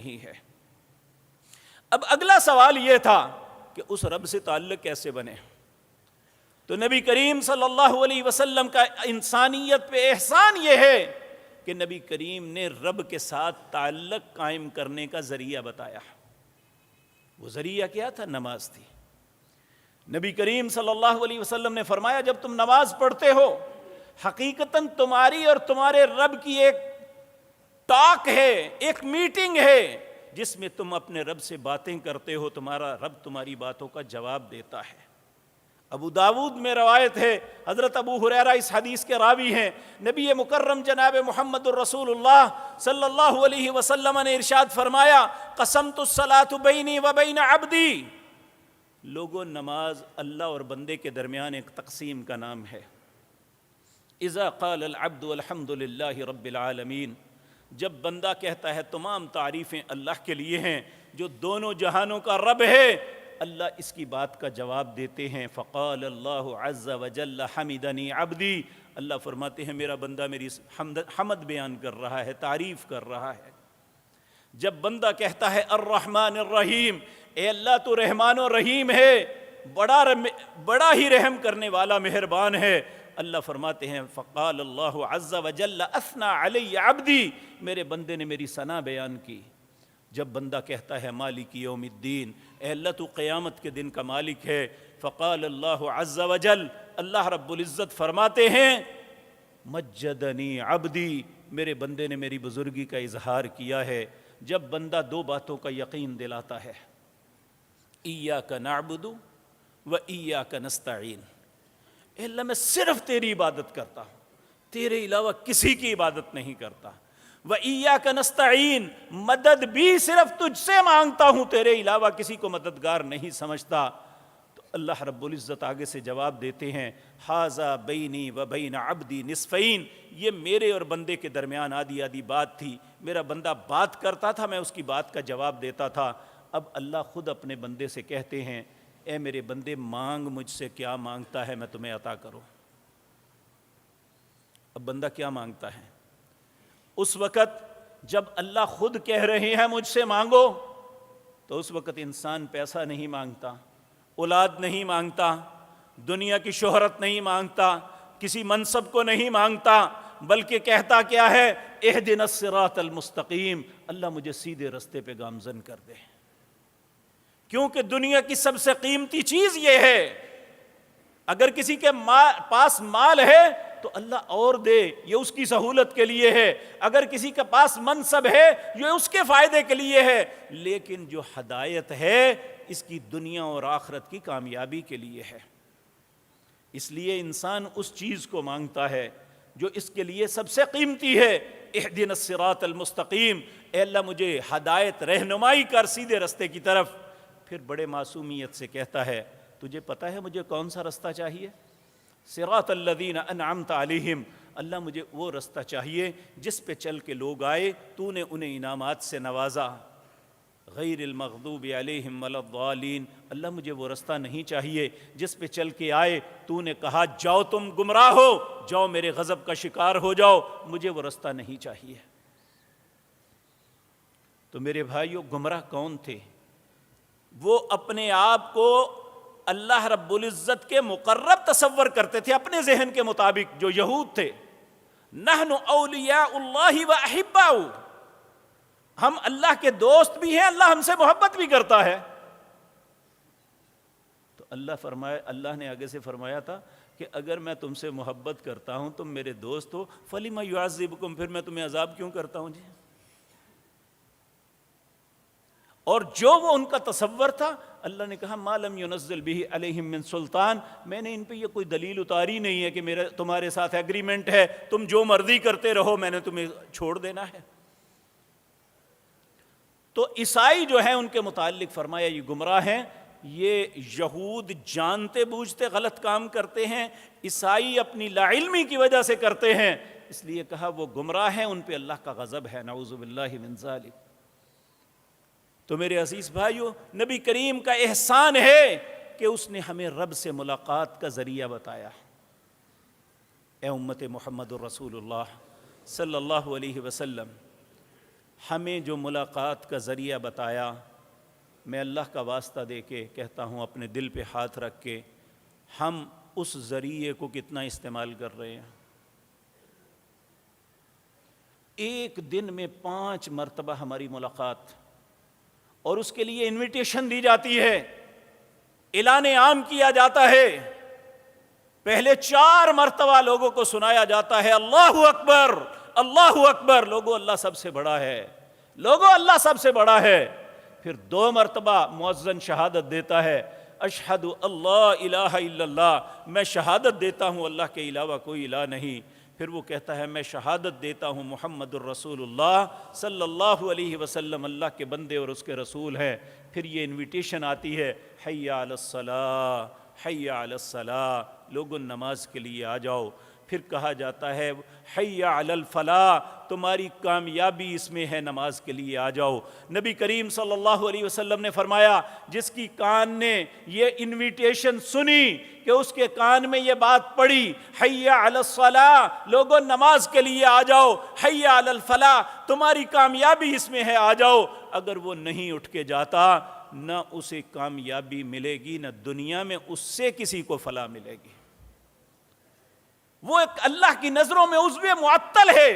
نہیں ہے۔ اب اگلا سوال یہ تھا کہ اس رب سے تعلق کیسے بنے؟ تو نبی کریم صلی اللہ علیہ وسلم کا انسانیت پہ احسان یہ ہے کہ نبی کریم نے رب کے ساتھ تعلق قائم کرنے کا ذریعہ بتایا۔ وہ ذریعہ کیا تھا؟ نماز تھی۔ نبی کریم صلی اللہ علیہ وسلم نے فرمایا جب تم نماز پڑھتے ہو حقیقتاً تمہاری اور تمہارے رب کی ایک ٹاک ہے، ایک میٹنگ ہے جس میں تم اپنے رب سے باتیں کرتے ہو، تمہارا رب تمہاری باتوں کا جواب دیتا ہے۔ ابو داود میں روایت ہے، حضرت ابو ہریرہ اس حدیث کے راوی ہیں، نبی مکرم جناب محمد الرسول اللہ صلی اللہ علیہ وسلم نے ارشاد فرمایا قسمت الصلاۃ بینی و بین عبدی۔ لوگوں، نماز اللہ اور بندے کے درمیان ایک تقسیم کا نام ہے۔ اذا قال العبد الحمد للہ رب العالمین، جب بندہ کہتا ہے تمام تعریفیں اللہ کے لیے ہیں جو دونوں جہانوں کا رب ہے، اللہ اس کی بات کا جواب دیتے ہیں فقال اللہ عز وجل حمدنی عبدی، اللہ فرماتے ہیں میرا بندہ میری حمد بیان کر رہا ہے، تعریف کر رہا ہے۔ جب بندہ کہتا ہے الرحمن الرحیم، اے اللہ تو رحمان و رحیم ہے، بڑا ہی رحم کرنے والا مہربان ہے، اللہ فرماتے ہیں فقال اللہ عز وجل اثنى علی عبدی، میرے بندے نے میری ثنا بیان کی۔ جب بندہ کہتا ہے مالک یوم الدین، اے اللہ تو قیامت کے دن کا مالک ہے، فقال اللہ عز وجل، اللہ رب العزت فرماتے ہیں مجدنی عبدی، میرے بندے نے میری بزرگی کا اظہار کیا ہے۔ جب بندہ دو باتوں کا یقین دلاتا ہے، ایاک نعبد و ایاک نستعین، اے اللہ میں صرف تیری عبادت کرتا ہوں، تیرے علاوہ کسی کی عبادت نہیں کرتا، وَإِيَّاكَ نَسْتَعِينُ، مدد بھی صرف تجھ سے مانگتا ہوں، تیرے علاوہ کسی کو مددگار نہیں سمجھتا۔ تو اللہ رب العزت آگے سے جواب دیتے ہیں ہَذَا بَيْنِي وَبَيْنَ عَبْدِي نِصْفَيْنِ، یہ میرے اور بندے کے درمیان آدھی آدھی بات تھی، میرا بندہ بات کرتا تھا، میں اس کی بات کا جواب دیتا تھا۔ اب اللہ خود اپنے بندے سے کہتے ہیں اے میرے بندے مانگ مجھ سے، کیا مانگتا ہے میں تمہیں عطا کروں۔ اب بندہ کیا مانگتا ہے؟ اس وقت جب اللہ خود کہہ رہے ہیں مجھ سے مانگو، تو اس وقت انسان پیسہ نہیں مانگتا، اولاد نہیں مانگتا، دنیا کی شہرت نہیں مانگتا، کسی منصب کو نہیں مانگتا، بلکہ کہتا کیا ہے اہدنا الصراط المستقیم، اللہ مجھے سیدھے رستے پہ گامزن کر دے۔ کیونکہ دنیا کی سب سے قیمتی چیز یہ ہے، اگر کسی کے پاس مال ہے تو اللہ اور دے، یہ اس کی سہولت کے لیے ہے، اگر کسی کے پاس منصب ہے یہ اس کے فائدے کے لیے ہے، لیکن جو ہدایت ہے اس کی دنیا اور آخرت کی کامیابی کے لیے ہے۔ اس لیے انسان اس چیز کو مانگتا ہے جو اس کے لیے سب سے قیمتی ہے، اہدنا الصراط المستقیم، اے اللہ مجھے ہدایت رہنمائی کر سیدھے رستے کی طرف۔ پھر بڑے معصومیت سے کہتا ہے تجھے پتہ ہے مجھے کون سا رستہ چاہیے؟ صراط الذین انعمت علیہم، اللہ مجھے وہ رستہ چاہیے جس پہ چل کے لوگ آئے تو نے انہیں انعامات سے نوازا، غیر المغضوب علیہم ولا الضالین، اللہ مجھے وہ رستہ نہیں چاہیے جس پہ چل کے آئے تو نے کہا جاؤ تم گمراہ ہو، جاؤ میرے غضب کا شکار ہو جاؤ، مجھے وہ رستہ نہیں چاہیے۔ تو میرے بھائیو، گمراہ کون تھے؟ وہ اپنے آپ کو اللہ رب العزت کے مقرب تصور کرتے تھے اپنے ذہن کے مطابق، جو یہود تھے۔ نحن اولیاء اللہ و احباؤ، ہم اللہ کے دوست بھی ہیں، اللہ ہم سے محبت بھی کرتا ہے۔ تو اللہ نے آگے سے فرمایا تھا کہ اگر میں تم سے محبت کرتا ہوں، تم میرے دوست ہو، فَلِمَ يُعَذِّبُكُمْ، پھر میں تمہیں عذاب کیوں کرتا ہوں جی؟ اور جو وہ ان کا تصور تھا، اللہ نے کہا ما لم ينزل به علیہم من سلطان، میں نے ان پہ یہ کوئی دلیل اتاری نہیں ہے کہ تمہارے ساتھ ایگریمنٹ ہے، تم جو مرضی کرتے رہو، میں نے تمہیں چھوڑ دینا ہے۔ تو عیسائی جو ہیں ان کے متعلق فرمایا یہ گمراہ ہیں، یہ یہود جانتے بوجھتے غلط کام کرتے ہیں، عیسائی اپنی لا علمی کی وجہ سے کرتے ہیں، اس لیے کہا وہ گمراہ ہیں، ان پہ اللہ کا غضب ہے، نعوذ باللہ من ذالک۔ تو میرے عزیز بھائیو، نبی کریم کا احسان ہے کہ اس نے ہمیں رب سے ملاقات کا ذریعہ بتایا۔ اے امت محمد الرسول اللہ صلی اللہ علیہ وسلم، ہمیں جو ملاقات کا ذریعہ بتایا، میں اللہ کا واسطہ دے کے کہتا ہوں اپنے دل پہ ہاتھ رکھ کے، ہم اس ذریعے کو کتنا استعمال کر رہے ہیں؟ ایک دن میں 5 مرتبہ ہماری ملاقات، اور اس کے لیے انویٹیشن دی جاتی ہے، اعلان عام کیا جاتا ہے، پہلے 4 مرتبہ لوگوں کو سنایا جاتا ہے اللہ اکبر اللہ اکبر، لوگو اللہ سب سے بڑا ہے، لوگو اللہ سب سے بڑا ہے۔ پھر 2 مرتبہ مؤذن شہادت دیتا ہے، اشہد اللہ الہ الا اللہ، میں شہادت دیتا ہوں اللہ کے علاوہ کوئی الہ نہیں۔ پھر وہ کہتا ہے میں شہادت دیتا ہوں محمد الرسول اللہ صلی اللہ علیہ وسلم اللہ کے بندے اور اس کے رسول ہیں۔ پھر یہ انویٹیشن آتی ہے، حی علی الصلاۃ حی علی الصلاۃ، لوگوں نماز کے لیے آ جاؤ۔ پھر کہا جاتا ہے حی علی الفلاح، تمہاری کامیابی اس میں ہے، نماز کے لیے آ جاؤ۔ نبی کریم صلی اللہ علیہ وسلم نے فرمایا جس کی کان نے یہ انویٹیشن سنی کہ اس کے کان میں یہ بات پڑی حی علی الصلاح، لوگوں نماز کے لیے آ جاؤ، حی علی الفلاح، تمہاری کامیابی اس میں ہے، آ جاؤ، اگر وہ نہیں اٹھ کے جاتا نہ اسے کامیابی ملے گی، نہ دنیا میں اس سے کسی کو فلاح ملے گی۔ وہ ایک اللہ کی نظروں میں عضو معطل ہے۔